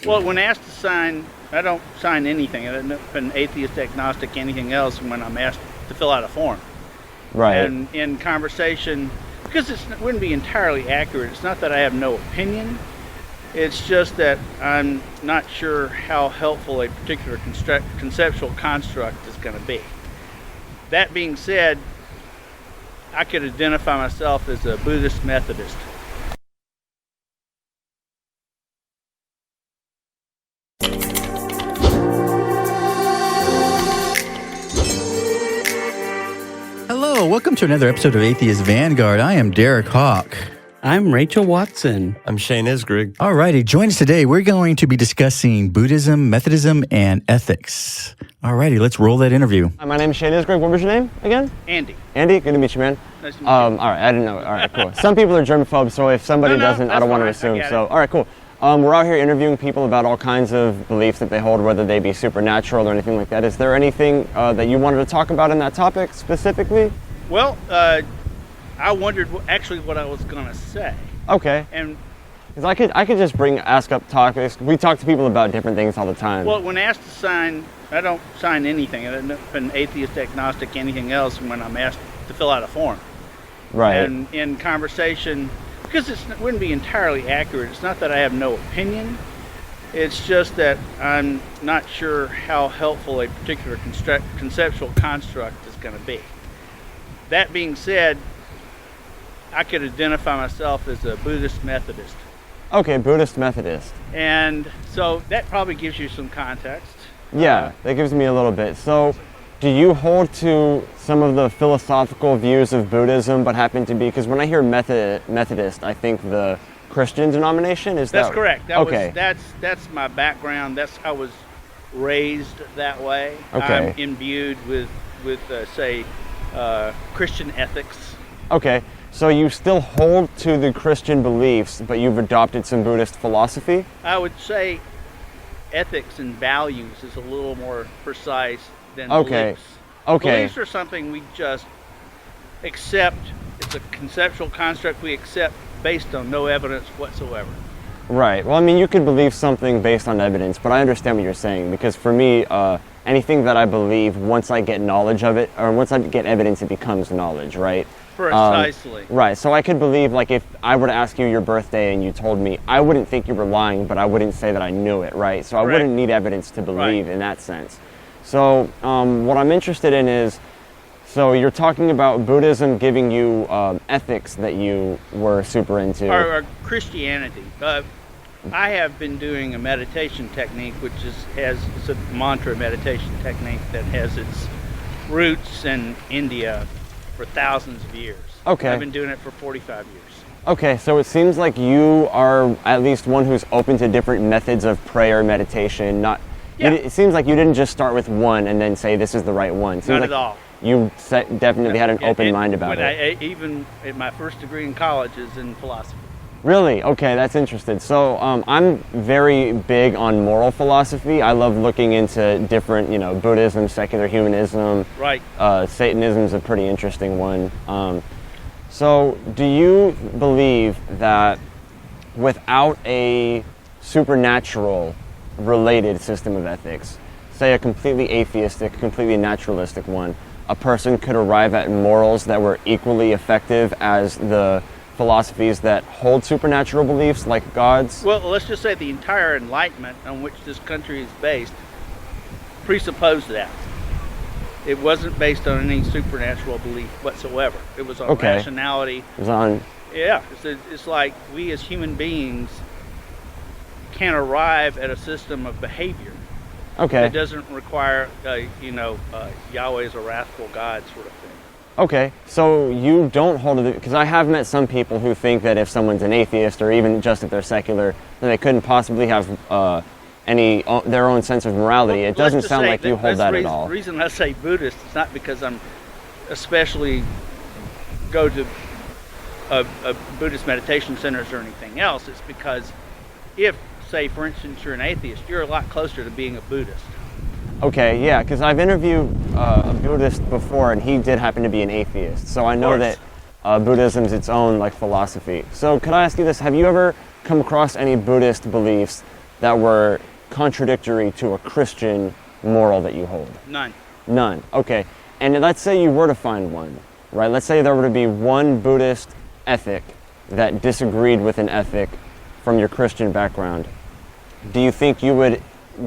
Well, when asked to sign, I don't sign anything. I'm an atheist, agnostic, anything else when I'm asked to fill out a form. Right. And in conversation, because it wouldn't be entirely accurate, it's not that I have no opinion. It's just that I'm not sure how helpful a particular conceptual construct is going to be. That being said, I could identify myself as a Buddhist Methodist. Hello, welcome to another episode of Atheist Vanguard. I am Derek Hawke. I'm Rachel Watson. I'm Shane Isgrig. All righty, join us today. We're going to be discussing Buddhism, Methodism, and ethics. All righty, let's roll that interview. My name is Shane Isgrig. What was your name again? Andy. Andy, good to meet you, man. Nice to meet you. All right, I didn't know. All right, cool. Some people are germaphobes, so if somebody doesn't, I don't want to assume. So, all right, cool. We're out here interviewing people about all kinds of beliefs that they hold, whether they be supernatural or anything like that. Is there anything that you wanted to talk about in that topic specifically? Well, I wondered actually what I was going to say. Okay. And because I could just ask up topics. We talk to people about different things all the time. well, when asked to sign, I don't sign anything. I'm an atheist, agnostic, anything else when I'm asked to fill out a form. Right. And in conversation, because it wouldn't be entirely accurate, it's not that I have no opinion. It's just that I'm not sure how helpful a particular conceptual construct is going to be. That being said, I could identify myself as a Buddhist Methodist. Okay, Buddhist Methodist. And so that probably gives you some context. Yeah, that gives me a little bit. So, do you hold to some of the philosophical views of Buddhism, but happen to be, because when I hear Methodist, I think the Christian denomination, is that? That's correct. Okay. That's my background. I was raised that way. Okay. I'm imbued with say, Christian ethics. Okay, so you still hold to the Christian beliefs, but you've adopted some Buddhist philosophy? I would say ethics and values is a little more precise than Okay. beliefs. Okay. Beliefs are something we just accept. It's a conceptual construct we accept based on no evidence whatsoever. Right. Well, I mean, you could believe something based on evidence, but I understand what you're saying, because for me, anything that I believe, once I get knowledge of it, or once I get evidence, it becomes knowledge, right? Precisely. Right. So I could believe, like, if I were to ask you your birthday and you told me, I wouldn't think you were lying, but I wouldn't say that I knew it, right? So I Correct. wouldn't need evidence to believe in that sense. So what I'm interested in is, so you're talking about Buddhism giving you ethics that you were super into. Or Christianity. I have been doing a meditation technique, it's a mantra meditation technique that has its roots in India for thousands of years. Okay. I've been doing it for 45 years. Okay, so it seems like you are at least one who's open to different methods of prayer, meditation. It seems like you didn't just start with one and then say this is the right one. Not at all. You definitely had an open mind about it. Even my first degree in college is in philosophy. Really? Okay, that's interesting. So I'm very big on moral philosophy. I love looking into different, Buddhism, secular humanism. Right. Satanism is a pretty interesting one. So do you believe that without a supernatural related system of ethics, say a completely atheistic, completely naturalistic one, a person could arrive at morals that were equally effective as the philosophies that hold supernatural beliefs, like gods? Well, let's just say the entire Enlightenment on which this country is based presupposed that. It wasn't based on any supernatural belief whatsoever. It was on rationality. It was on... Yeah, it's like we as human beings can arrive at a system of behavior. Okay. It doesn't require, Yahweh's a wrathful God sort of thing. Okay, so you don't hold it, because I have met some people who think that if someone's an atheist, or even just if they're secular, then they couldn't possibly have their own sense of morality. Well, it doesn't sound like you hold that at all. The reason I say Buddhist is not because I'm especially go to a Buddhist meditation centers or anything else. It's because if, say, for instance, you're an atheist, you're a lot closer to being a Buddhist. Okay, yeah, because I've interviewed a Buddhist before, and he did happen to be an atheist. So I know that Buddhism's its own philosophy. So could I ask you this? Have you ever come across any Buddhist beliefs that were contradictory to a Christian moral that you hold? None. None. Okay. And let's say you were to find one, right? Let's say there were to be one Buddhist ethic that disagreed with an ethic from your Christian background. Do you think you would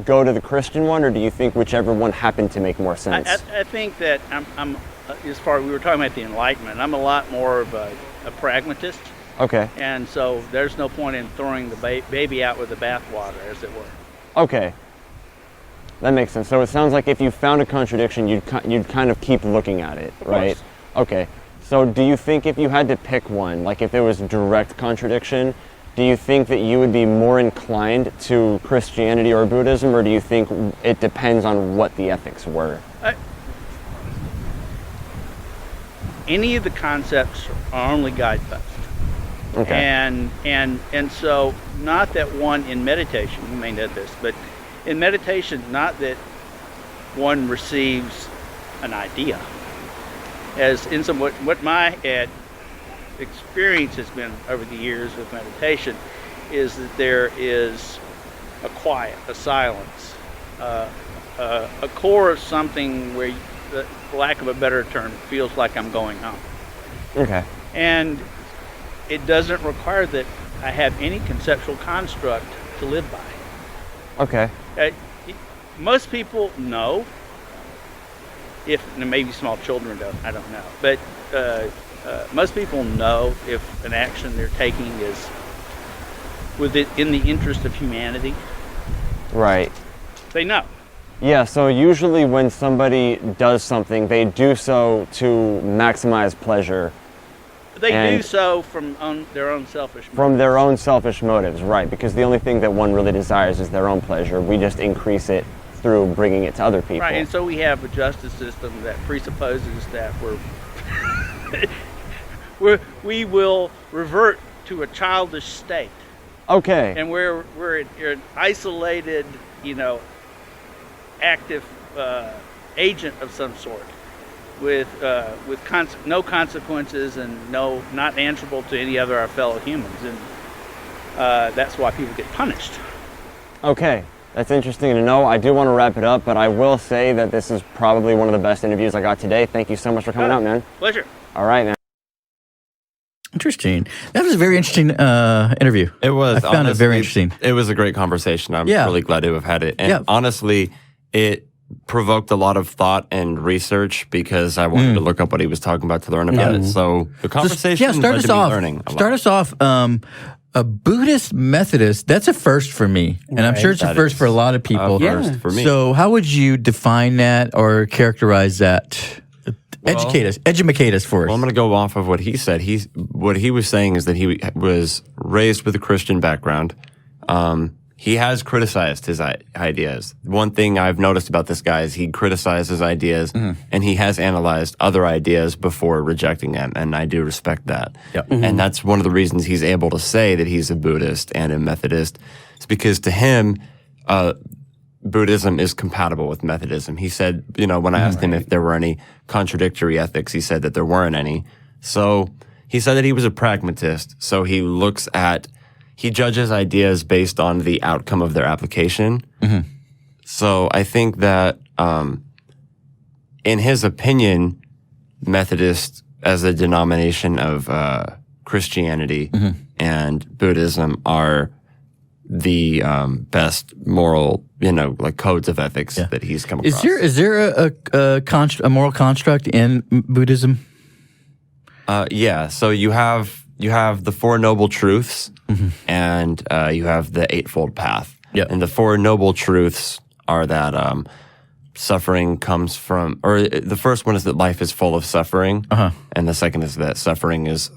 go to the Christian one, or do you think whichever one happened to make more sense? I think that I'm as far as we were talking about the Enlightenment, I'm a lot more of a pragmatist. Okay. And so there's no point in throwing the baby out with the bathwater, as it were. Okay. That makes sense. So it sounds like if you found a contradiction, you'd kind of keep looking at it, right? Of course. Okay. So do you think if you had to pick one, like if there was direct contradiction, do you think that you would be more inclined to Christianity or Buddhism, or do you think it depends on what the ethics were? Any of the concepts are only guideposts. Okay. And so not that one in meditation, you may know this, but in meditation, not that one receives an idea. As in some what my experience has been over the years with meditation is that there is a quiet, a silence, a core of something where, for lack of a better term, it feels like I'm going home. Okay. And it doesn't require that I have any conceptual construct to live by. Okay. Most people know, maybe small children don't, I don't know, but most people know if an action they're taking is in the interest of humanity. Right. They know. Yeah, so usually when somebody does something, they do so to maximize pleasure. They do so from their own selfish motives. From their own selfish motives, right, because the only thing that one really desires is their own pleasure. We just increase it through bringing it to other people. Right, and so we have a justice system that presupposes that we will revert to a childish state. Okay. And we're an isolated, active agent of some sort, with no consequences and not answerable to any other of our fellow humans, and that's why people get punished. Okay, that's interesting to know. I do want to wrap it up, but I will say that this is probably one of the best interviews I got today. Thank you so much for coming out, man. Pleasure. All right, man. Interesting. That was a very interesting interview. It was. I found it very interesting. It was a great conversation. I'm really glad to have had it. And honestly, it provoked a lot of thought and research because I wanted to look up what he was talking about to learn about it. So the conversation led to me learning a lot. Start us off. A Buddhist Methodist, that's a first for me. And I'm sure it's a first for a lot of people. First for me. So how would you define that or characterize that? Educate us for us. Well, I'm going to go off of what he said. What he was saying is that he was raised with a Christian background. He has criticized his ideas. One thing I've noticed about this guy is he criticizes ideas, and he has analyzed other ideas before rejecting them, and I do respect that. Yep. And that's one of the reasons he's able to say that he's a Buddhist and a Methodist. It's because to him, Buddhism is compatible with Methodism. He said, when I asked him if there were any contradictory ethics, he said that there weren't any. So he said that he was a pragmatist. So he judges ideas based on the outcome of their application. So I think that, in his opinion, Methodist as a denomination of Christianity and Buddhism are the best moral, codes of ethics that he's come across. Is there a moral construct in Buddhism? Yeah. So you have the Four Noble Truths, and you have the Eightfold Path. Yep. And the Four Noble Truths are that suffering comes from, or the first one is that life is full of suffering, and the second is that suffering is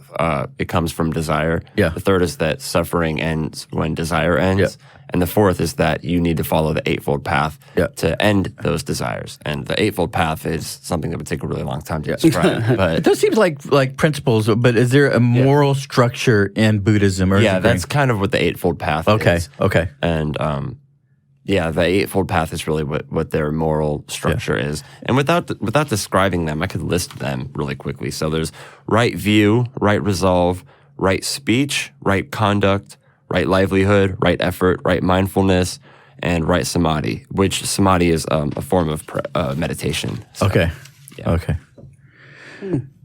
it comes from desire. Yeah. The third is that suffering ends when desire ends. Yep. And the fourth is that you need to follow the Eightfold Path to end those desires. And the Eightfold Path is something that would take a really long time to describe. But Those seems like principles, but is there a moral structure in Buddhism? Or that's kind of what the Eightfold Path is. Okay. And the Eightfold Path is really what their moral structure is. And without describing them, I could list them really quickly. So there's right view, right resolve, right speech, right conduct, right right livelihood, right effort, right mindfulness, and right samadhi, which samadhi is a form of meditation. So, Okay. yeah. Okay.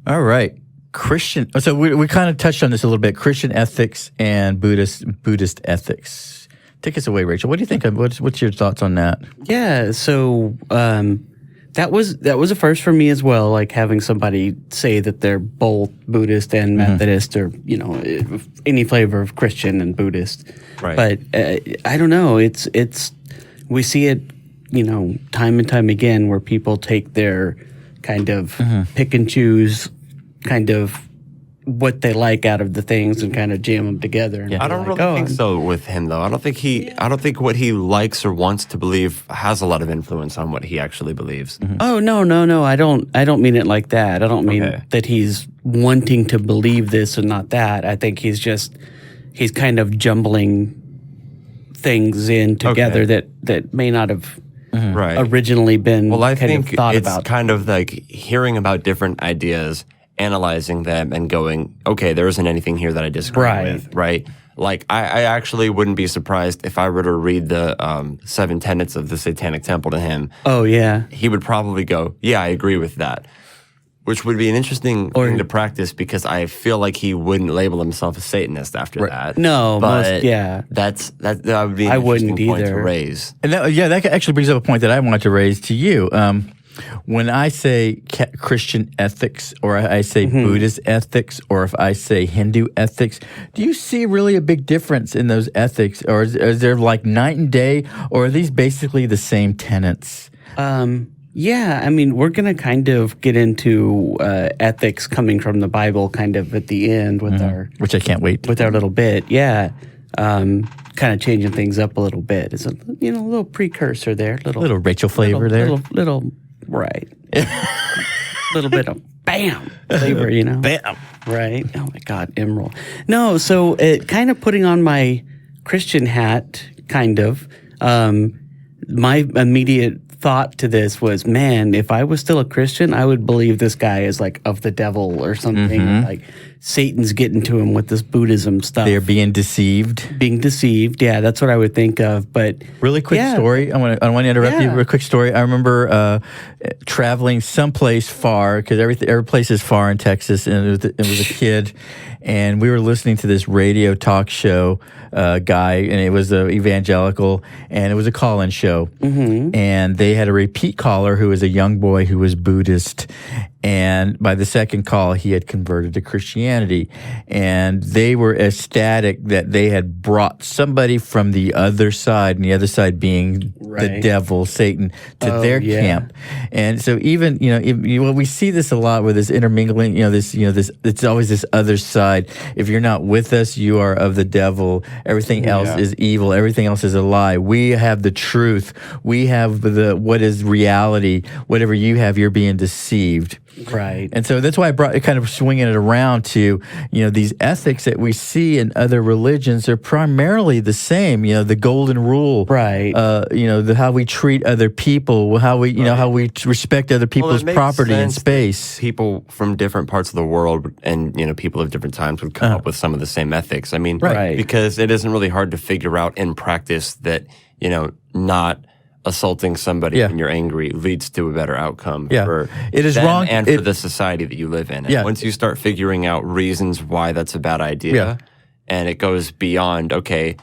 All right. Christian. So we kind of touched on this a little bit. Christian ethics and Buddhist ethics. Take us away, Rachel. What do you think? What's your thoughts on that? Yeah, so that was a first for me as well, like having somebody say that they're both Buddhist and Methodist, or any flavor of Christian and Buddhist. Right. But I don't know. It's we see it, time and time again, where people take their kind of pick and choose kind of what they like out of the things and kind of jam them together. And I don't really think so with him, though. I don't think what he likes or wants to believe has a lot of influence on what he actually believes. Oh, no. I don't mean it like that. I don't mean that he's wanting to believe this and not that. I think he's kind of jumbling things in together that may not have Right. originally been Well, I kind think of thought it's about. kind of like hearing about different ideas, analyzing them, and going, okay, there isn't anything here that I disagree with, right? Like, I actually wouldn't be surprised if I were to read the 7 tenets of the Satanic Temple to him. Oh, yeah. He would probably go, yeah, I agree with that. Which would be an interesting thing to practice, because I feel like he wouldn't label himself a Satanist after that. No, but yeah. that would be an I interesting wouldn't point to either. raise. And that actually brings up a point that I wanted to raise to you. When I say Christian ethics, or I say Buddhist ethics, or if I say Hindu ethics, do you see really a big difference in those ethics? Or is there like night and day, or are these basically the same tenets? Yeah, I mean, we're going to kind of get into ethics coming from the Bible kind of at the end with Which I can't wait. with our little bit. Yeah. Kind of changing things up a little bit. It's a little precursor there. Little Rachel flavor there. Little right. Little bit of bam flavor, Bam. Right. Oh my God, emerald. No, so kind of putting on my Christian hat, kind of. My immediate thought to this was, man, if I was still a Christian, I would believe this guy is like of the devil or something. Like Satan's getting to him with this Buddhism stuff. They're being deceived. Being deceived. Yeah, that's what I would think of. But Really quick story. I want to interrupt you. Real quick story. I remember traveling someplace far, because every place is far in Texas, and it was a kid, and we were listening to this radio talk show guy, and it was evangelical, and it was a call-in show, and they had a repeat caller who was a young boy who was Buddhist. And by the second call, he had converted to Christianity. And they were ecstatic that they had brought somebody from the other side, and the other side being the devil, Satan, to their camp. And so even, we see this a lot with this intermingling, it's always this other side. If you're not with us, you are of the devil. Everything else is evil. Everything else is a lie. We have the truth. We have what is reality. Whatever you have, you're being deceived. Right. And so that's why I brought kind of swinging it around to, these ethics that we see in other religions are primarily the same, the golden rule. Right. How we treat other people, how we, how we respect other people's property and space. People from different parts of the world and, people of different times would come up with some of the same ethics. I mean, because it isn't really hard to figure out in practice that, not assaulting somebody when you're angry leads to a better outcome for it is them wrong and for the society that you live in. And once you start figuring out reasons why that's a bad idea, and it goes beyond, okay,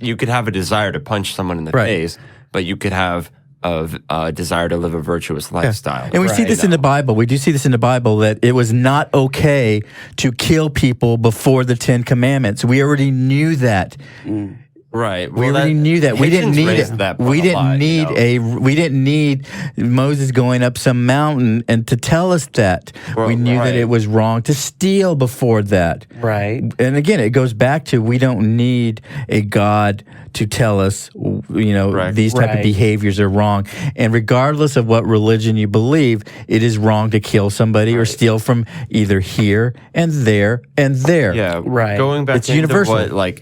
you could have a desire to punch someone in the face, but you could have a desire to live a virtuous lifestyle. And we see this in the Bible. We do see this in the Bible, that it was not okay to kill people before the 10 Commandments. We already knew that. Right. We already knew that. We didn't need it. We didn't need Moses going up some mountain and to tell us that. We knew that it was wrong to steal before that. Right. And again, it goes back to, we don't need a God to tell us, these type of behaviors are wrong. And regardless of what religion you believe, it is wrong to kill somebody or steal from either here and there and there. Yeah. Right. Going back It's to universal.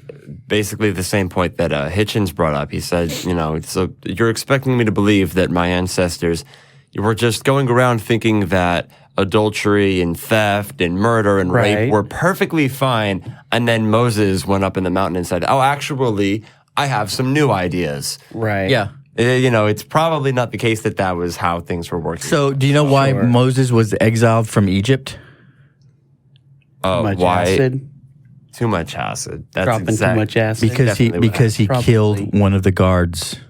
basically the same point that Hitchens brought up. He said, so you're expecting me to believe that my ancestors were just going around thinking that adultery and theft and murder and rape were perfectly fine. And then Moses went up in the mountain and said, oh, actually, I have some new ideas. Right. Yeah. It's probably not the case that was how things were working. So, do you know why Moses was exiled from Egypt? Acid? Too much acid. That's Dropping too much acid? Because he killed one of the guards.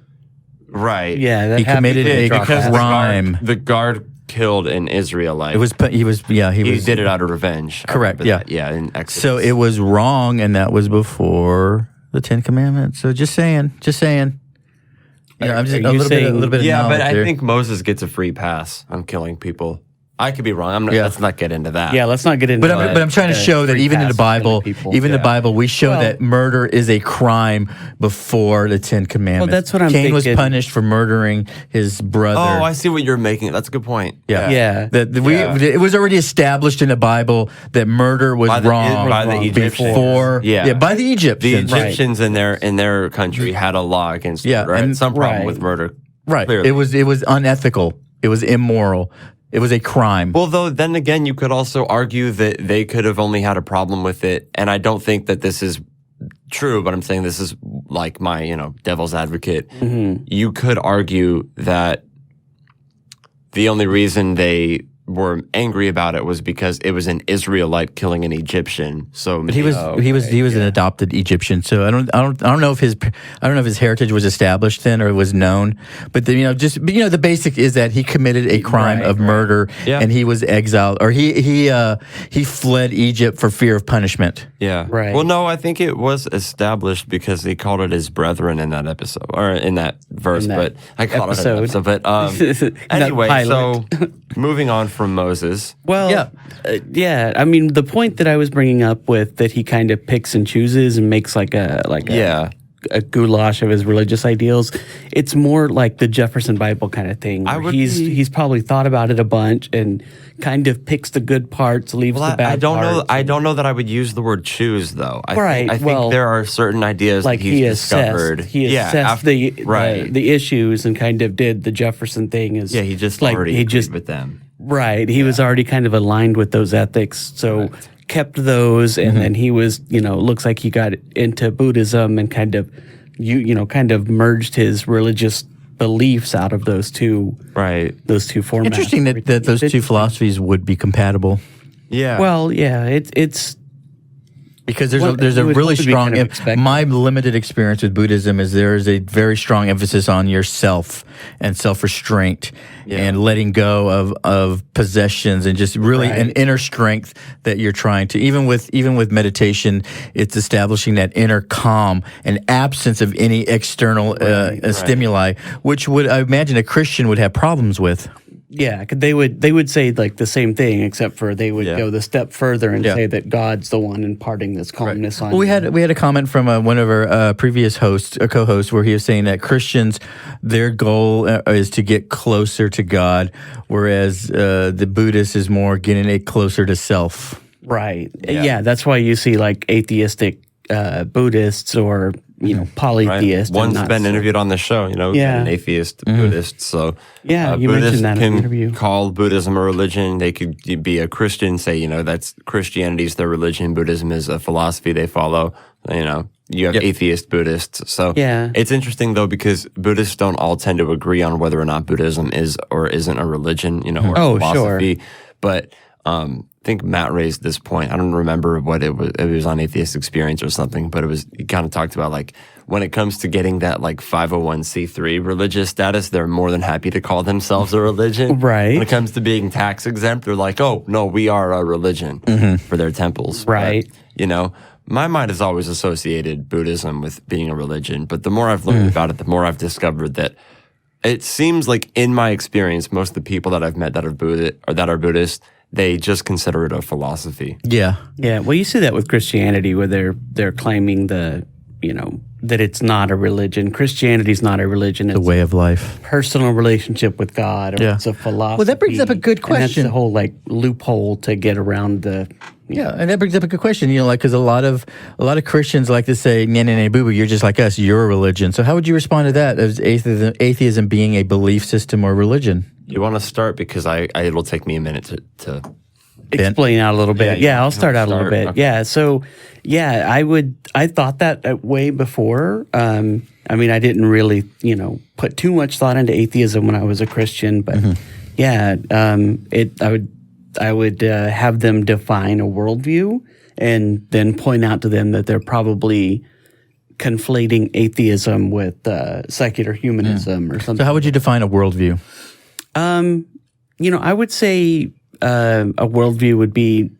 Right. Yeah, that He committed a crime. The guard killed an Israelite. He did it out of revenge. Correct. Yeah. Yeah. In Exodus. So it was wrong, and that was before the Ten Commandments. So just saying. I'm just a little bit. Of but I there. think Moses gets a free pass on killing people. I could be wrong. I'm not. Let's not get into that. Yeah, let's not get into that. But I'm trying to show that even in the Bible, the Bible, we show that murder is a crime before the Ten Commandments. Well, that's what I'm Cain thinking. was punished for murdering his brother. Oh, I see what you're making. That's a good point. Yeah. It was already established in the Bible that murder was wrong by the Egyptians. Before, by the Egyptians. The Egyptians in their country had a law against murder. And some problem with murder. Right. Clearly. It was unethical. It was immoral. It was a crime. Well, though, then again, you could also argue that they could have only had a problem with it. And I don't think that this is true, but I'm saying this is like my, devil's advocate. Mm-hmm. You could argue that the only reason they were angry about it was because it was an Israelite killing an Egyptian. So he was an adopted Egyptian. So I don't know if his heritage was established then or it was known. But the basic is that he committed a crime of murder and he was exiled, or he fled Egypt for fear of punishment. Yeah. Right. Well, no, I think it was established because he called it his brethren in that episode or in that verse. But I called it an episode. But anyway, so moving on from Moses. Well, I mean, the point that I was bringing up with that he kind of picks and chooses and makes like a goulash of his religious ideals. It's more like the Jefferson Bible kind of thing. He's probably thought about it a bunch and kind of picks the good parts, leaves the bad parts. I don't know that I would use the word choose though. I think well, there are certain ideas like that he's discovered. He assessed the issues and kind of did the Jefferson thing. He just already agreed with them. Right. He was already kind of aligned with those ethics. So kept those. And then he was, looks like he got into Buddhism and kind of merged his religious beliefs out of those two formats. Interesting that those two philosophies would be compatible. Yeah. Well, yeah, it's because there's a really strong. My limited experience with Buddhism is there is a very strong emphasis on yourself and self-restraint and letting go of possessions and just really an inner strength that you're trying to. Even with meditation, it's establishing that inner calm and absence of any external stimuli, which I imagine a Christian would have problems with. Yeah, they would say like the same thing, except for they would go the step further and say that God's the one imparting this calmness on. Well, we had a comment from one of our previous co-hosts, where he was saying that Christians, their goal is to get closer to God, whereas the Buddhist is more getting it closer to self. Right. Yeah, that's why you see like atheistic Buddhists or polytheists. One's been interviewed on the show, an atheist Buddhist. So you Buddhists mentioned that in the interview. Call Buddhism a religion. They could be a Christian, say, that's Christianity's their religion. Buddhism is a philosophy they follow. You have atheist Buddhists. So it's interesting though, because Buddhists don't all tend to agree on whether or not Buddhism is or isn't a religion, or a philosophy. Sure. But I think Matt raised this point. I don't remember what it was. It was on Atheist Experience or something, but he kind of talked about like when it comes to getting that like 501c3 religious status, they're more than happy to call themselves a religion. Right. When it comes to being tax exempt, they're like, oh no, we are a religion for their temples. Right. But, my mind has always associated Buddhism with being a religion, but the more I've learned about it, the more I've discovered that it seems like, in my experience, most of the people that I've met that are Buddhist, they just consider it a philosophy. Yeah. Yeah. Well, you see that with Christianity, where they're claiming that it's not a religion. Christianity's not a religion. It's a way of life. Personal relationship with God. Or it's a philosophy. Well, that brings up a good question. And that's the whole like loophole to get around the. And that brings up a good question. Because a lot of Christians like to say, "Nah, nah, nah, boo boo, you're just like us. You're a religion." So how would you respond to that? As atheism being a belief system or religion? You want to start because it'll take me a minute to explain out a little bit. Yeah, I'll start out a little bit. Okay. Yeah, so I thought that way before. I mean, I didn't really, put too much thought into atheism when I was a Christian, but I would have them define a worldview and then point out to them that they're probably conflating atheism with secular humanism or something. So how would you define a worldview? I would say a worldview would be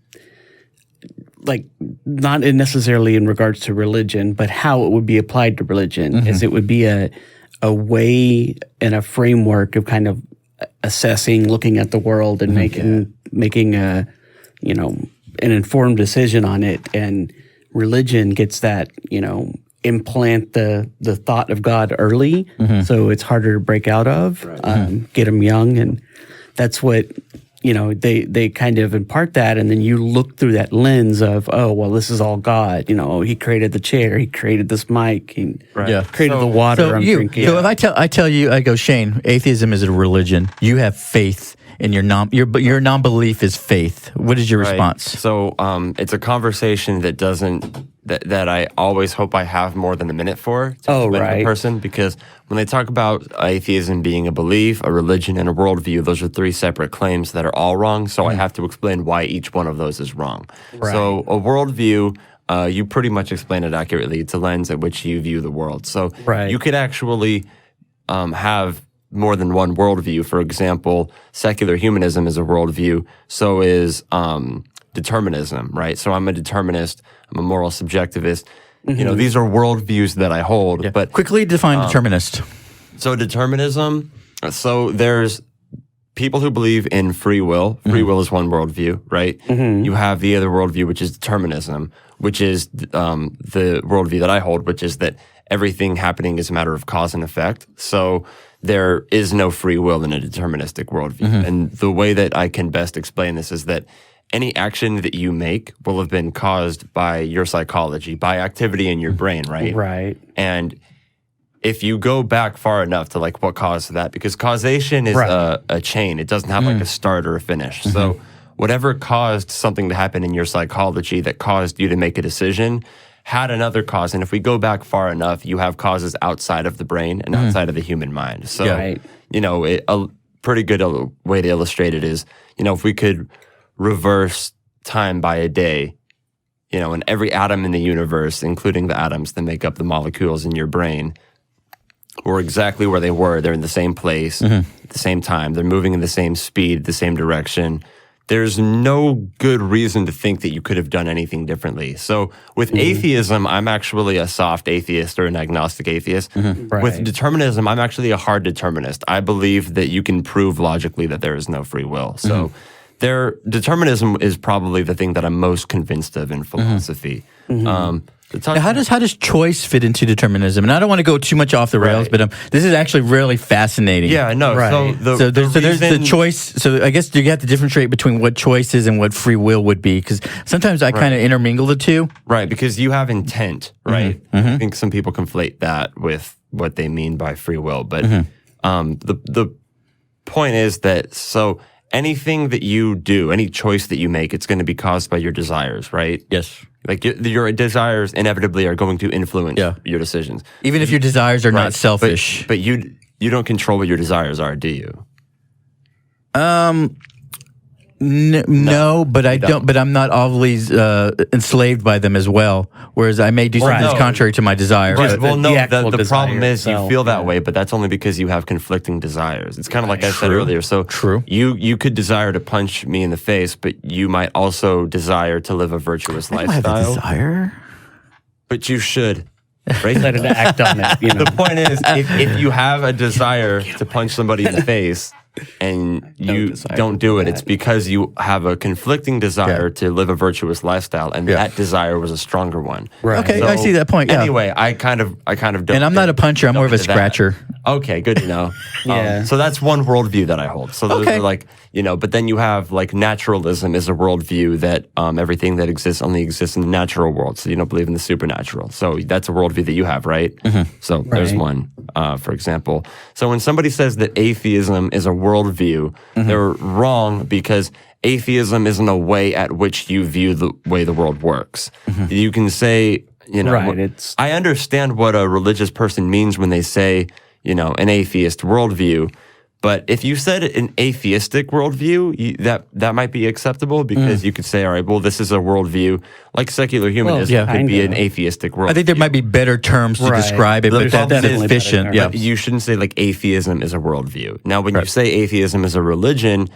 like not necessarily in regards to religion, but how it would be applied to religion. Is it would be a way and a framework of kind of assessing, looking at the world and making a an informed decision on it. And religion gets that implant the thought of God early, so it's harder to break out of. Get them young, and that's what. They kind of impart that, and then you look through that lens of, oh, well, this is all God. He created the chair, he created this mic, he created the water I'm drinking. So if I tell you, I go, Shane, atheism is a religion. You have faith in your non-belief is faith. What is your response? So it's a conversation that that I always hope I have more than a minute for to explain to the person, because when they talk about atheism being a belief, a religion, and a worldview, those are three separate claims that are all wrong. So I have to explain why each one of those is wrong. Right. So a worldview, you pretty much explained it accurately. It's a lens at which you view the world. So you could actually have more than one worldview. For example, secular humanism is a worldview. So is determinism, right? So I'm a determinist. I'm a moral subjectivist. These are worldviews that I hold. Yeah. But quickly define determinist. So determinism. So there's people who believe in free will. Free will is one worldview, right? You have the other worldview, which is determinism, which is the worldview that I hold, which is that everything happening is a matter of cause and effect. So there is no free will in a deterministic worldview. And the way that I can best explain this is that any action that you make will have been caused by your psychology, by activity in your brain, right? Right. And if you go back far enough to like what caused that, because causation is a chain. It doesn't have like a start or a finish. So whatever caused something to happen in your psychology that caused you to make a decision had another cause. And if we go back far enough, you have causes outside of the brain and outside of the human mind. So, a pretty good way to illustrate it is, if we could reverse time by a day, and every atom in the universe, including the atoms that make up the molecules in your brain, were exactly where they were. They're in the same place at the same time. They're moving in the same speed, the same direction. There's no good reason to think that you could have done anything differently. So with atheism, I'm actually a soft atheist or an agnostic atheist. With determinism, I'm actually a hard determinist. I believe that you can prove logically that there is no free will. So determinism is probably the thing that I'm most convinced of in philosophy. Now, how does choice fit into determinism? And I don't want to go too much off the rails, but this is actually really fascinating. Yeah, no. Right. So there's the choice. So I guess you have to differentiate between what choice is and what free will would be, because sometimes I kind of intermingle the two. Right, because you have intent, right? I think some people conflate that with what they mean by free will. But the point is that anything that you do, any choice that you make, it's going to be caused by your desires, right? Yes. Like your desires inevitably are going to influence your decisions. Even if your desires are not selfish. But you don't control what your desires are, do you? No, but I don't. But I'm not always enslaved by them as well. Whereas I may do something that's contrary to my desires. Right. Well, no. The problem is you feel that way, but that's only because you have conflicting desires. It's kind of like I said earlier. So true. You could desire to punch me in the face, but you might also desire to live a virtuous lifestyle. I don't have a desire. But you should. Right? Let it act on it. The point is, if you have a desire to punch somebody in the face, and you don't do it, it's because you have a conflicting desire to live a virtuous lifestyle, and that desire was a stronger one. Right. Okay, so, I see that point. Yeah. Anyway, I kind of don't. And I'm not a puncher. I'm more of a scratcher. Okay, good to know. So that's one worldview that I hold. So those are like, but then you have like naturalism is a worldview that everything that exists only exists in the natural world. So you don't believe in the supernatural. So that's a worldview that you have, right? So there's one, for example. So when somebody says that atheism is a worldview, they're wrong because atheism isn't a way at which you view the way the world works. You can say, I understand what a religious person means when they say, an atheist worldview. But if you said an atheistic worldview, that might be acceptable because you could say, all right, well, this is a worldview like secular humanism could be an atheistic worldview. I think there might be better terms to describe it, but that's efficient. But you shouldn't say like atheism is a worldview. Now, when you say atheism is a religion,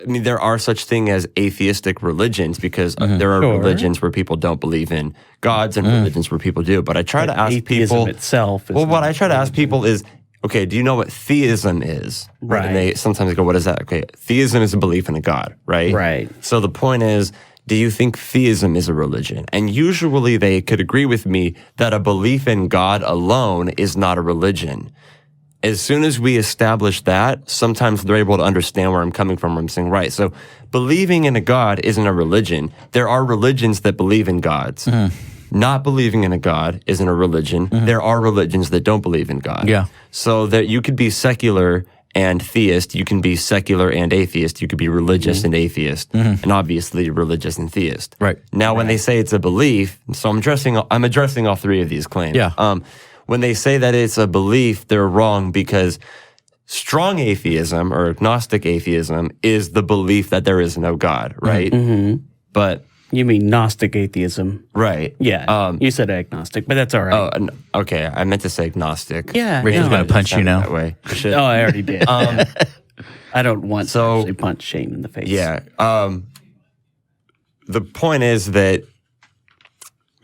there are such thing as atheistic religions because there are religions where people don't believe in gods and religions where people do. But I try to ask atheism people itself. What I try to ask people is, okay, do you know what theism is? Right. And they sometimes go, what is that? Okay, theism is a belief in a god, right? Right. So the point is, do you think theism is a religion? And usually they could agree with me that a belief in God alone is not a religion. As soon as we establish that, sometimes they're able to understand where I'm coming from, where I'm saying, right, so believing in a god isn't a religion. There are religions that believe in gods. Not believing in a god isn't a religion. There are religions that don't believe in God. Yeah. So that you could be secular and theist, you can be secular and atheist, you could be religious and atheist, and obviously religious and theist. Right. Now, when they say it's a belief, so I'm addressing all three of these claims. Yeah. When they say that it's a belief, they're wrong because strong atheism or agnostic atheism is the belief that there is no God, right? But You mean Gnostic atheism? right. Yeah. You said agnostic, but that's all right. Oh, okay. I meant to say agnostic. Yeah. Rachel's going to punch you now. That way. I should. Oh, I already did. I don't want to actually punch Shane in the face. Yeah. The point is that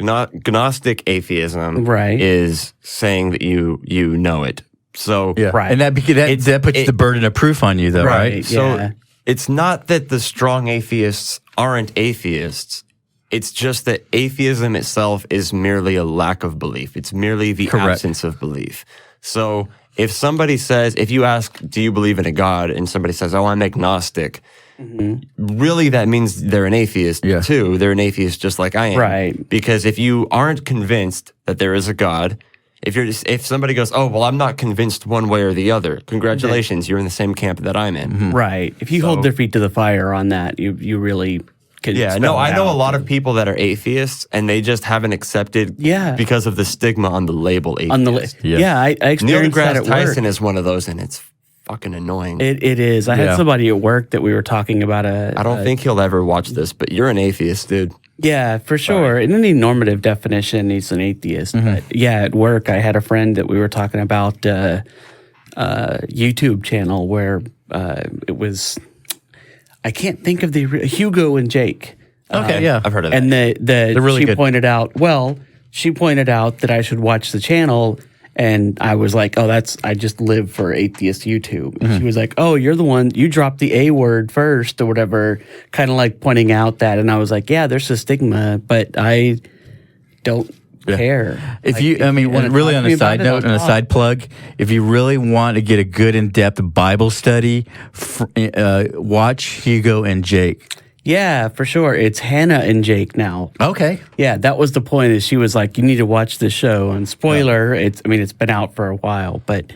Gnostic atheism is saying that you know it. So Right. And that puts the burden of proof on you, though, right? So it's not that the strong atheists aren't atheists. It's just that atheism itself is merely a lack of belief. It's merely the absence of belief. So if somebody says, if you ask, do you believe in a God? And somebody says, oh, I'm agnostic. Really, that means they're an atheist too. They're an atheist just like I am. Right. Because if you aren't convinced that there is a God, if somebody goes, oh, well, I'm not convinced one way or the other, congratulations, you're in the same camp that I'm in. Right. If you hold their feet to the fire on that, you really can. Yeah, no, I know a lot of people that are atheists and they just haven't accepted because of the stigma on the label atheist. I experienced Neil that deGrasse at Tyson work. is one of those, and it's fucking annoying. It is. I had somebody at work that we were talking about I don't think he'll ever watch this, but you're an atheist, dude. Yeah, for sure. In any normative definition, he's an atheist. But yeah, at work, I had a friend that we were talking about YouTube channel where it was, I can't think of the Hugo and Jake. Okay, I've heard of that. And They're really she good. pointed out that I should watch the channel. And I was like, oh, I just live for atheist YouTube. And she was like, oh, you're the one, you dropped the A word first or whatever, kind of like pointing out that. And I was like, yeah, there's a stigma, but I don't care. If you want really on a side note and a side plug, if you really want to get a good in-depth Bible study, watch Hugo and Jake. Yeah, for sure. It's Hannah and Jake now. Okay. Yeah, that was the point. Is she was like, you need to watch this show. And spoiler, it's been out for a while, but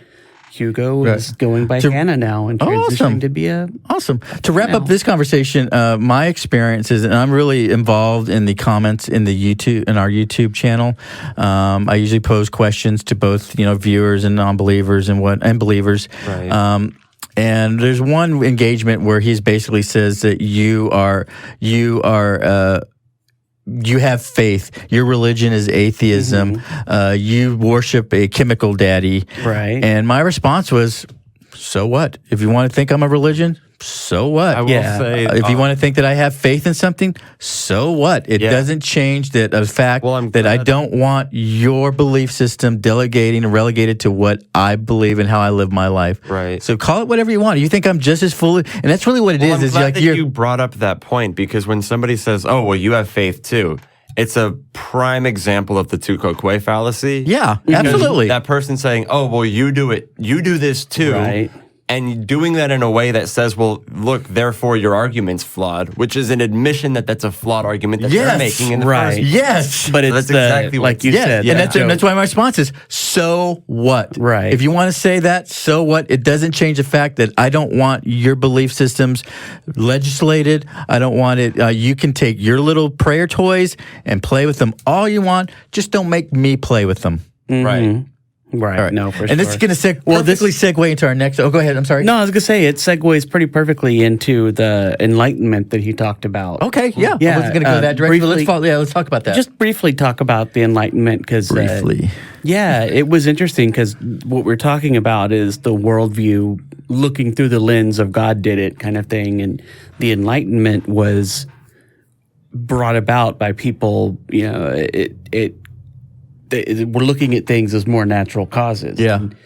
Hugo is going by Hannah now and transitioning to be a awesome. To wrap up this conversation, my experiences, and I'm really involved in the comments in our YouTube channel. I usually pose questions to both viewers and non-believers and believers. Right. And there's one engagement where he basically says that you have faith. Your religion is atheism. You worship a chemical daddy. Right. And my response was, so what? If you want to think I'm a religion, so what? I will say, if you want to think that I have faith in something, so what? It doesn't change the fact that I don't want your belief system delegating and relegated to what I believe and how I live my life. Right. So call it whatever you want. You think I'm just as foolish? And that's really what it is. I'm glad that you brought up that point because when somebody says, oh, well, you have faith too, it's a prime example of the tu quoque fallacy. Yeah, absolutely. That person saying, oh, well, you do it. You do this too. Right. and doing that in a way that says, well, look, therefore your argument's flawed, which is an admission that that's a flawed argument that they're making in the first place. Yes. But it's that's exactly like you said. And that's why my response is, so what? Right. If you want to say that, so what? It doesn't change the fact that I don't want your belief systems legislated. I don't want it. You can take your little prayer toys and play with them all you want. Just don't make me play with them. Right. Right. All right. No, for and sure. this is going to perfectly segue into our next. Oh, go ahead. I'm sorry. No, I was going to say it segues pretty perfectly into the Enlightenment that he talked about. Okay. Yeah. Yeah, I wasn't going to go that direction. briefly- Let's talk about that. Just briefly talk about the Enlightenment because briefly. Yeah, it was interesting because what we're talking about is the worldview looking through the lens of God did it kind of thing. And the Enlightenment was brought about by people, we're looking at things as more natural causes. Yeah. And,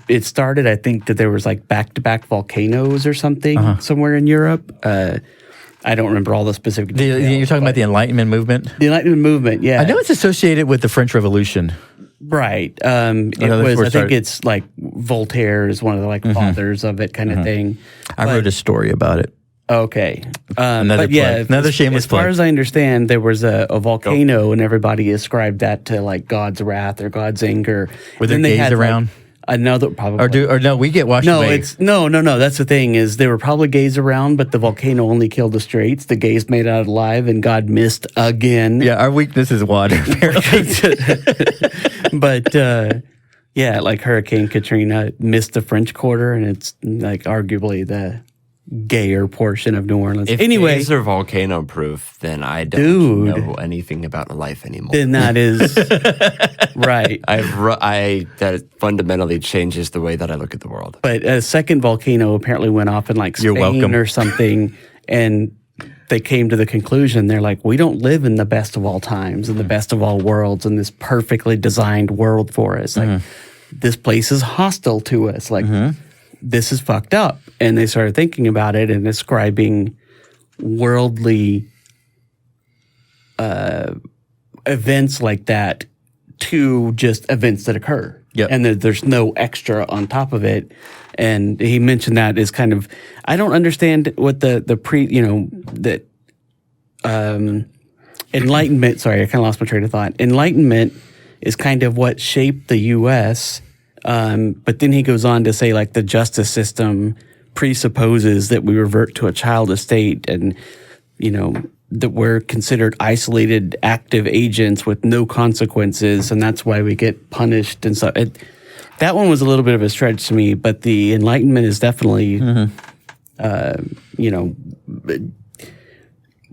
it started, I think, that there was like back-to-back volcanoes or something somewhere in Europe. I don't remember all the specific details. You're talking about the Enlightenment movement? The Enlightenment movement, yeah. I know it's associated with the French Revolution. Right. I think it's like Voltaire is one of the fathers of it kind of thing. I wrote a story about it. Okay. Another shameless as far plug. as I understand, there was a volcano and everybody ascribed that to like God's wrath or God's anger. Were there gays around? Another probably. Or no, we get washed away. No. That's the thing is there were probably gays around, but the volcano only killed the straights. The gays made it out alive and God missed again. Yeah, our weakness is water. But yeah, like Hurricane Katrina missed the French Quarter, and it's like arguably the gayer portion of New Orleans. If gays are volcano proof, then I don't know anything about life anymore. Then that is right. That fundamentally changes the way that I look at the world. But a second volcano apparently went off in like Spain or something, and they came to the conclusion, they're like, we don't live in the best of all times and the best of all worlds in this perfectly designed world for us. Like, this place is hostile to us. Like, this is fucked up. And they started thinking about it and ascribing worldly events like that to just events that occur. Yep. And there's no extra on top of it. And he mentioned that as kind of, I don't understand what Enlightenment, sorry, I kind of lost my train of thought. Enlightenment is kind of what shaped the U.S., but then he goes on to say, like, the justice system presupposes that we revert to a child estate and, that we're considered isolated active agents with no consequences, and that's why we get punished and stuff. That one was a little bit of a stretch to me, but the Enlightenment is definitely,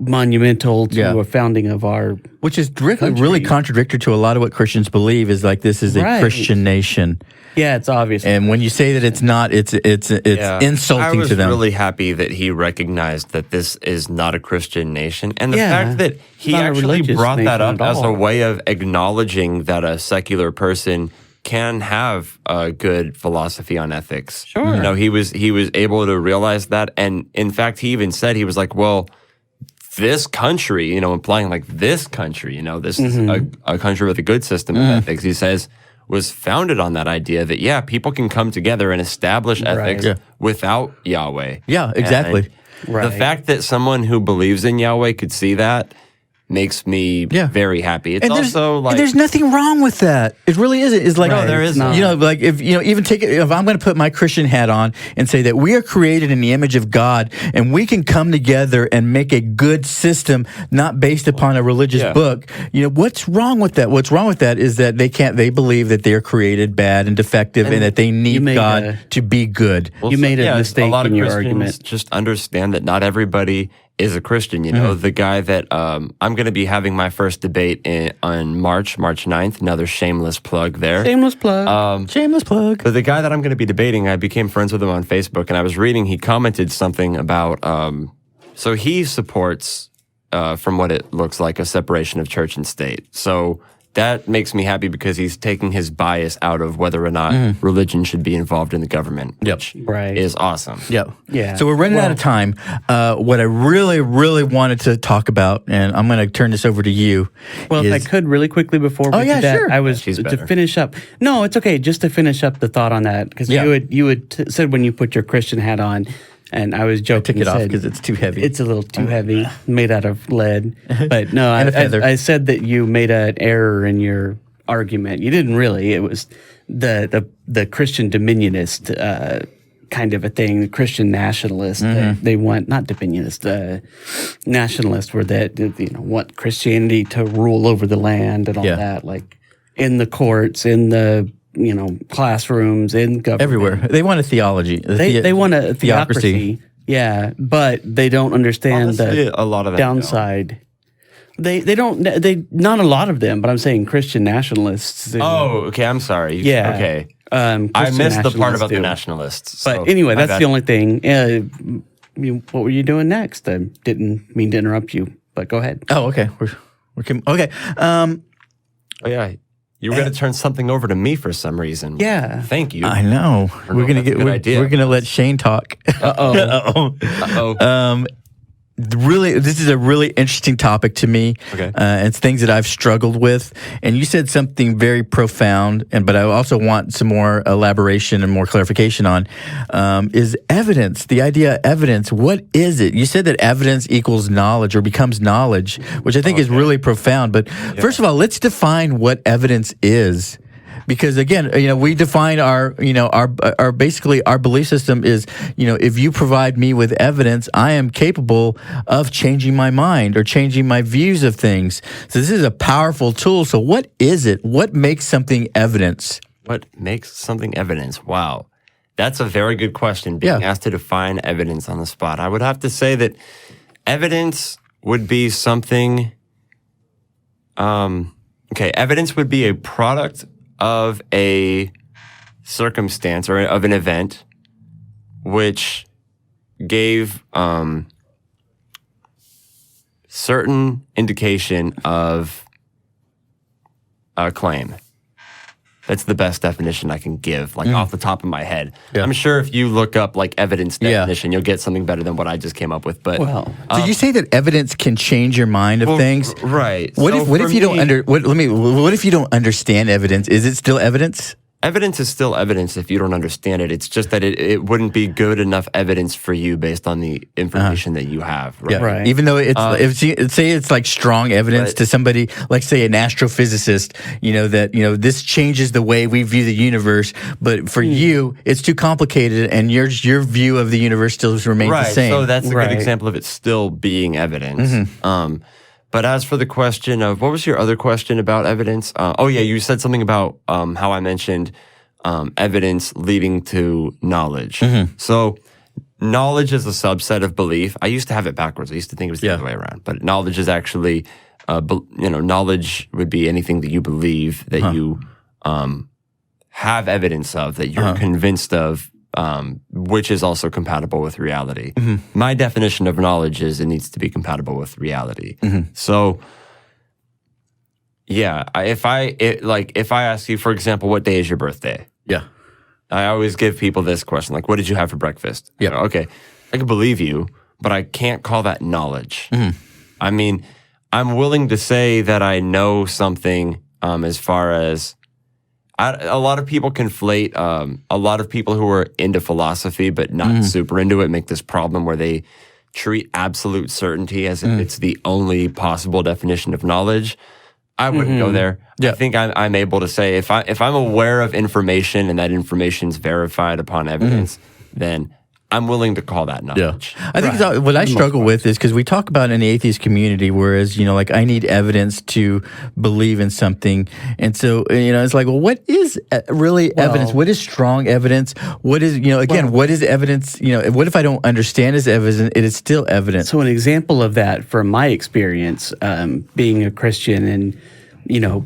monumental to a founding of our which is country. really contradictory to a lot of what Christians believe is like this is a Christian nation. Yeah, it's obvious. And when you say that it's not, it's insulting to them. I was really happy that he recognized that this is not a Christian nation. And the fact that he actually brought that up as a way of acknowledging that a secular person can have a good philosophy on ethics. Sure. He was able to realize that. And in fact, he even said, he was like, well, this country, implying like this country, this is a country with a good system of ethics. He says, was founded on that idea that, people can come together and establish ethics without Yahweh. Yeah, exactly. The fact that someone who believes in Yahweh could see that makes me very happy. It's also like... And there's nothing wrong with that. It really isn't. It's like... No, there is not. Like if, even take it... If I'm going to put my Christian hat on and say that we are created in the image of God and we can come together and make a good system not based upon a religious book, what's wrong with that? What's wrong with that is that they believe that they're created bad and defective and that they need God to be good. You made a mistake in your Christians argument. Just understand that not everybody is a Christian. The guy that I'm going to be having my first debate on March 9th. Another shameless plug there. Shameless plug. Shameless plug. But the guy that I'm going to be debating, I became friends with him on Facebook, and I was reading, he commented something about, so he supports, from what it looks like, a separation of church and state. So that makes me happy because he's taking his bias out of whether or not religion should be involved in the government, which is awesome. Yep. Yeah. So we're running out of time. What I really, really wanted to talk about, and I'm going to turn this over to you. Well, if I could really quickly before we do that, sure. I was She's to better. finish up. No, it's okay. Just to finish up the thought on that, because you had said when you put your Christian hat on, and I was joking. Took it off said, because it's too heavy. It's a little too heavy, made out of lead. But no, And a feather. I said that you made an error in your argument. You didn't really. It was the Christian dominionist kind of a thing. The Christian nationalist. They want not dominionist, nationalist, where that want Christianity to rule over the land and all that, like in the courts, in the classrooms, in government, everywhere. They want a theology. They want a theocracy. Yeah, but they don't understand Honestly, the a lot of them downside. They don't. They not a lot of them, but I'm saying Christian nationalists. Oh, okay. I'm sorry. Yeah. Okay. Christian I missed the part nationalists about the do. But nationalists. so anyway, my that's bad. the only thing. What were you doing next? I didn't mean to interrupt you, but go ahead. Oh, okay. We're okay. Oh, yeah. You were going to turn something over to me for some reason. Yeah. Thank you. I know. We're gonna that's a good idea. We're gonna let Shane talk. Uh-oh. Uh-oh. Really, this is a really interesting topic to me. Okay. It's things that I've struggled with. And you said something very profound, but I also want some more elaboration and more clarification on, is evidence, the idea of evidence. What is it? You said that evidence equals knowledge or becomes knowledge, which I think is really profound. But first of all, let's define what evidence is. Because again, we define our basically our belief system is, if you provide me with evidence, I am capable of changing my mind or changing my views of things. So this is a powerful tool. So what is it? What makes something evidence? What makes something evidence? Wow. That's a very good question, being asked to define evidence on the spot. I would have to say that evidence would be something, evidence would be a product of a circumstance or of an event which gave certain indication of a claim. That's the best definition I can give, off the top of my head. Yeah. I'm sure if you look up evidence definition, you'll get something better than what I just came up with. But So you say that evidence can change your mind of things, right? What So if you for me, what if you don't understand evidence? Is it still evidence? Evidence is still evidence if you don't understand it. It's just that it wouldn't be good enough evidence for you based on the information that you have. Right? Yeah. Right. Even though say it's like strong evidence to somebody, like say an astrophysicist, that this changes the way we view the universe, but for you it's too complicated, and your view of the universe still remains the same. So that's a Right. good example of it still being evidence. But as for the question of, what was your other question about evidence? You said something about how I mentioned evidence leading to knowledge. So knowledge is a subset of belief. I used to have it backwards. I used to think it was the other way around. But knowledge is actually, knowledge would be anything that you believe, that you have evidence of, that you're convinced of, which is also compatible with reality. My definition of knowledge is it needs to be compatible with reality. So, if I ask you, for example, what day is your birthday? Yeah. I always give people this question, what did you have for breakfast? Yeah. Okay, I can believe you, but I can't call that knowledge. I mean, I'm willing to say that I know something as far as a lot of people conflate, a lot of people who are into philosophy but not super into it make this problem where they treat absolute certainty as if it's the only possible definition of knowledge. I wouldn't go there. Yeah. I think I'm able to say if I'm aware of information and that information's verified upon evidence, then I'm willing to call that knowledge. I think what I struggle with is because we talk about in the atheist community, whereas, I need evidence to believe in something. And so, it's like, well, what is really evidence? What is strong evidence? What is, what is evidence? What if I don't understand as evidence? It is still evidence. So an example of that from my experience, being a Christian and,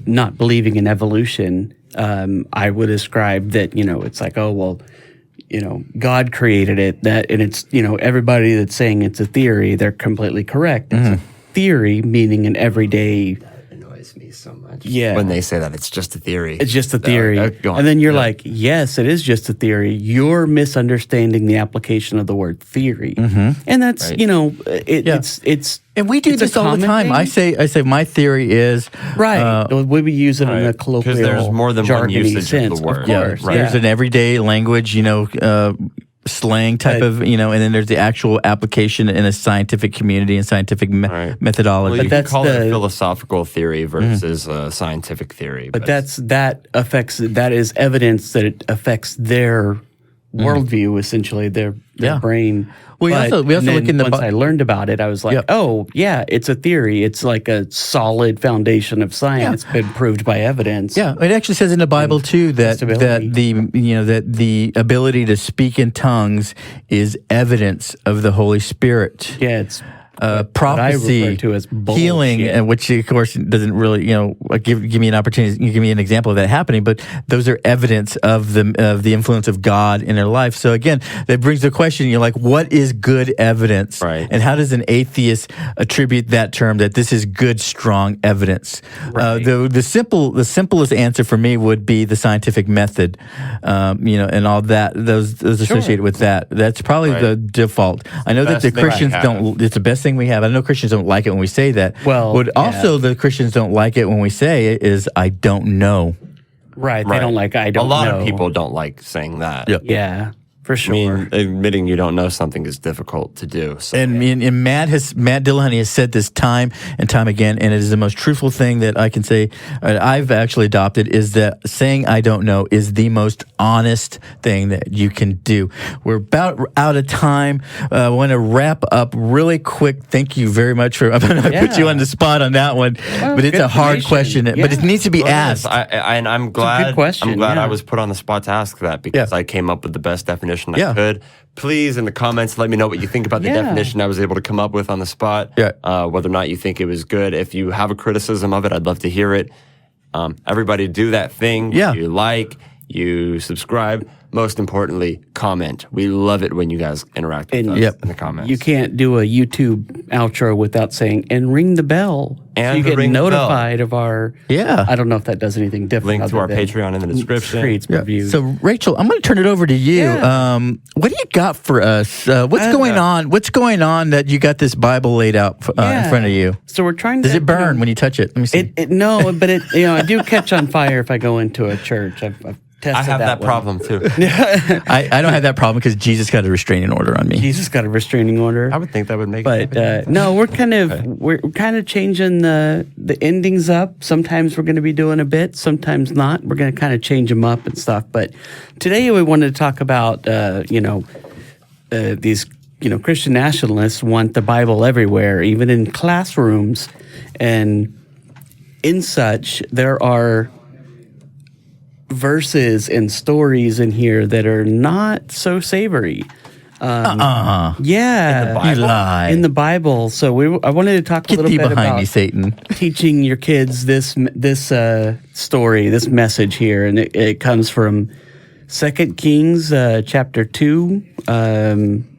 not believing in evolution, I would ascribe that, it's like, God created it, and it's, everybody that's saying it's a theory, they're completely correct. It's a theory, meaning an everyday annoys me so much. Yeah. When they say that it's just a theory. It's just a theory. Go on. And then you're like, yes, it is just a theory. You're misunderstanding the application of the word theory. And that's, Right. you know, it's And we do it's a this all the common time. thing. I say my theory is right. We use it in a Right. colloquial, 'Cause there's more than one jargony usage sense. of the word. Of course, Right. There's an everyday language, slang type of, and then there's the actual application in a scientific community and scientific Right. methodology. Well, you that's can call it the- a philosophical theory versus a scientific theory. But that is evidence that it affects their worldview, essentially their brain. We also look in the once I learned about it, I was like, oh yeah, it's a theory. It's like a solid foundation of science, been proved by evidence. Yeah, it actually says in the Bible too that Stability. that the ability to speak in tongues is evidence of the Holy Spirit. Yeah, it's Prophecy, what I refer to as bullshit. healing, which of course doesn't really, give me an opportunity, give me an example of that happening. But those are evidence of the influence of God in their life. So again, that brings the question: you're like, what is good evidence? Right. And how does an atheist attribute that term? That this is good, strong evidence. Right. The simplest answer for me would be the scientific method, and all that. Those associated with that. That's probably the default. I know that Best the thing I Christians have. don't. It's the best thing we have. I know Christians don't like it when we say that. Well, but also the Christians don't like it when we say it is I don't know. Right. They don't like I don't know. A lot of people don't like saying that. Yeah. Yeah, for I sure. mean, admitting you don't know something is difficult to do. So. And Matt Dillahunty has said this time and time again, and it is the most truthful thing that I can say. I've actually adopted is that saying I don't know is the most honest thing that you can do. We're about out of time. I want to wrap up really quick. Thank you very much for. I'm going to put you on the spot on that one, but it's good a hard question. information. But it needs to be asked. And I'm glad. good question, I'm glad yeah. I was put on the spot to ask that because I came up with the best definition I could. Please, in the comments, let me know what you think about the definition I was able to come up with on the spot. Yeah. Whether or not you think it was good. If you have a criticism of it, I'd love to hear it. Everybody do that thing. Yeah. You like, you subscribe. Most importantly, comment. We love it when you guys interact with us in the comments. You can't do a YouTube outro without saying, and ring the bell. And so you get ring the bell. notified of our... Yeah. I don't know if that does anything different. Link to our Patreon in the description. Creates more views. So, Rachel, I'm going to turn it over to you. Yeah. What do you got for us? What's going on? What's going on that you got this Bible laid out in front of you? So we're trying to... Does it burn when you touch it? Let me see. No, but I do catch on fire if I go into a church. I've tested I have that one. problem too. I don't have that problem because Jesus got a restraining order on me. Jesus got a restraining order. I would think that would make it. But no, we're kind of changing the endings up. Sometimes we're going to be doing a bit, sometimes not. We're going to kind of change them up and stuff. But today we wanted to talk about these Christian nationalists want the Bible everywhere, even in classrooms, and in such there are verses and stories in here that are not so savory. Yeah, You lie. in the Bible. So I wanted to talk a Get little thee bit behind about me, Satan. teaching your kids this story, this message here, and it comes from 2 Kings chapter 2,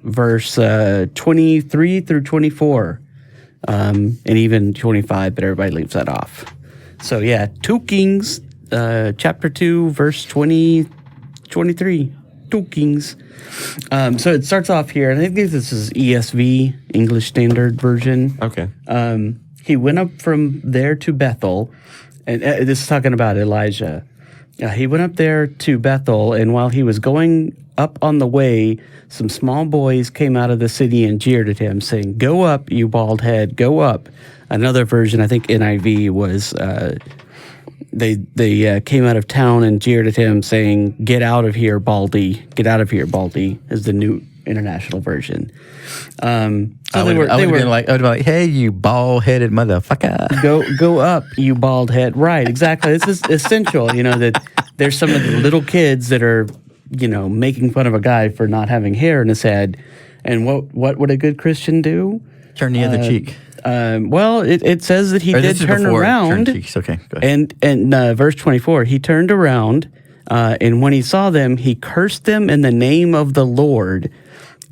verse 23 through 24, and even 25, but everybody leaves that off. So 2 Kings chapter 2, verse 23. 2 Kings. So it starts off here, and I think this is ESV, English Standard Version. Okay. He went up from there to Bethel, and this is talking about Elijah. He went up there to Bethel, and while he was going up on the way, some small boys came out of the city and jeered at him, saying, "Go up, you bald head, go up." Another version, I think NIV, was they came out of town and jeered at him, saying, "Get out of here, baldy! Get out of here, baldy!" is the New International Version. I would have been like, "Hey, you bald-headed motherfucker! Go up, you bald head!" Right, exactly. This is essential. That there's some of the little kids that are, making fun of a guy for not having hair in his head, and what would a good Christian do? Turn the other cheek." Well, it says that he did turn around. Turn cheeks. Okay, go ahead. And verse 24, he turned around, and when he saw them, he cursed them in the name of the Lord.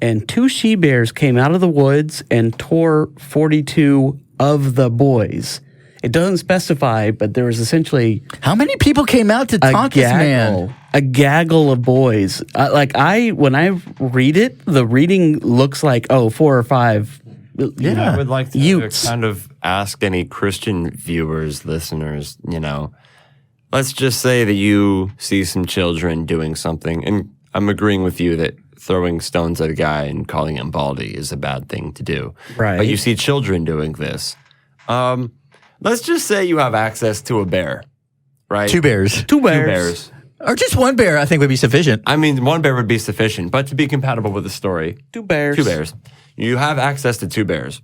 And 2 she-bears came out of the woods and tore 42 of the boys. It doesn't specify, but there was essentially How many people came out to taunt this man? a gaggle of boys. When I read it, the reading looks like 4 or 5. I would like to Utes. kind of ask any Christian viewers, listeners, let's just say that you see some children doing something, and I'm agreeing with you that throwing stones at a guy and calling him baldy is a bad thing to do. Right. But you see children doing this. Let's just say you have access to a bear, right? 2 bears. 2 bears. 2 bears. Or just 1 bear, I think, would be sufficient. I mean, 1 bear would be sufficient, but to be compatible with the story, 2 bears. 2 bears. You have access to 2 bears.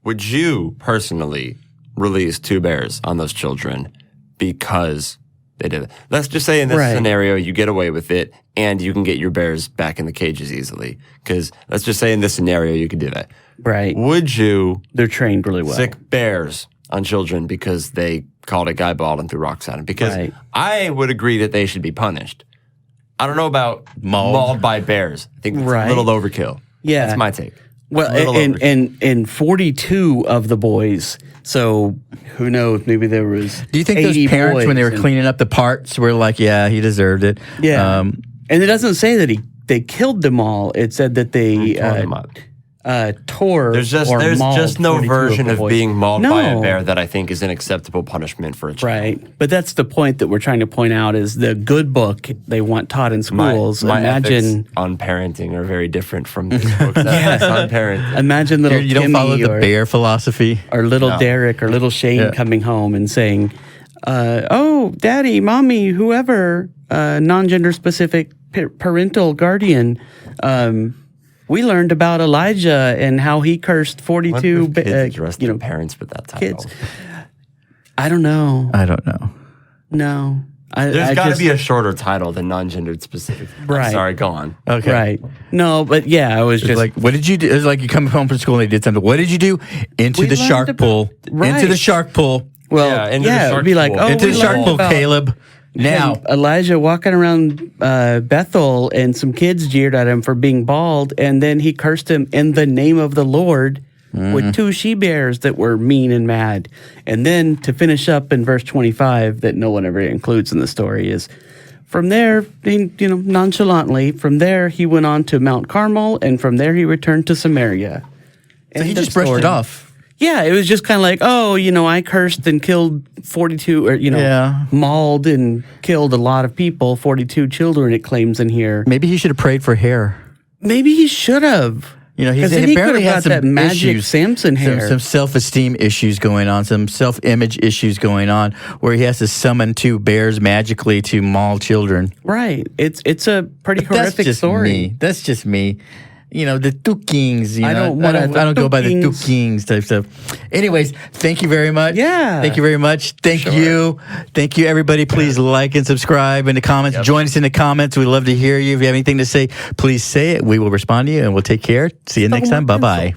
Would you personally release 2 bears on those children because they did it? Let's just say in this scenario, you get away with it and you can get your bears back in the cages easily. Because let's just say in this scenario, you could do that. Right. Would you They're trained really well. sick bears on children because they called a guy bald and threw rocks at him? Because I would agree that they should be punished. I don't know about mauled by bears. I think that's a little overkill. Yeah. That's my take. Well, and 42 of the boys. So who knows? Maybe there was. Do you think those 80 parents, when they were boys cleaning up the parts, were like, yeah, he deserved it? Yeah. And it doesn't say that they killed them all. It said that they Tore them up. tore. There's just no 42 version the of boys. being mauled by a No. bear that I think is an acceptable punishment for a child. Right. But that's the point that we're trying to point out is the good book they want taught in schools. My Imagine ethics on parenting are very different from this book's ethics on parenting. Imagine little You don't Timmy follow the or, bear philosophy? or little Derek or little Shane coming home and saying, oh, daddy, mommy, whoever, non-gender specific parental guardian, we learned about Elijah and how he cursed 42 Kids address their parents with that title. kids. I don't know. I don't know. No. There's got to be a shorter title than non-gendered specific. Right. I'm sorry, go on. Okay. Right. No, but yeah, I was It's just like, what did you do? It was like you come home from school and they did something. What did you do? Into We the learned shark about- pool. Right. Into the shark pool. well, Yeah, into the yeah, shark it'd be like, pool. oh, Into we the shark learned pool, about Caleb. Now. Elijah walking around Bethel and some kids jeered at him for being bald, and then he cursed him in the name of the Lord with 2 she-bears that were mean and mad. And then to finish up in verse 25 that no one ever includes in the story is from there, nonchalantly, from there he went on to Mount Carmel, and from there he returned to Samaria. So he End of just brushed story. it off. Yeah, it was just kind of like, I cursed and killed 42, or, mauled and killed a lot of people, 42 children, it claims in here. Maybe he should have prayed for hair. Maybe he should have. He's then he apparently could have had got that some magic issues, Samson hair. some self-esteem issues going on, some self-image issues going on, where he has to summon 2 bears magically to maul children. Right. It's a pretty But horrific that's just story. me. That's just me. The two kings. I don't go by the two kings. kings type stuff. Anyways, thank you very much. Yeah. Thank you very much. Thank you. Thank you, everybody. Please like and subscribe in the comments. Join us in the comments. We'd love to hear you. If you have anything to say, please say it. We will respond to you and we'll take care. See you next time. Bye-bye.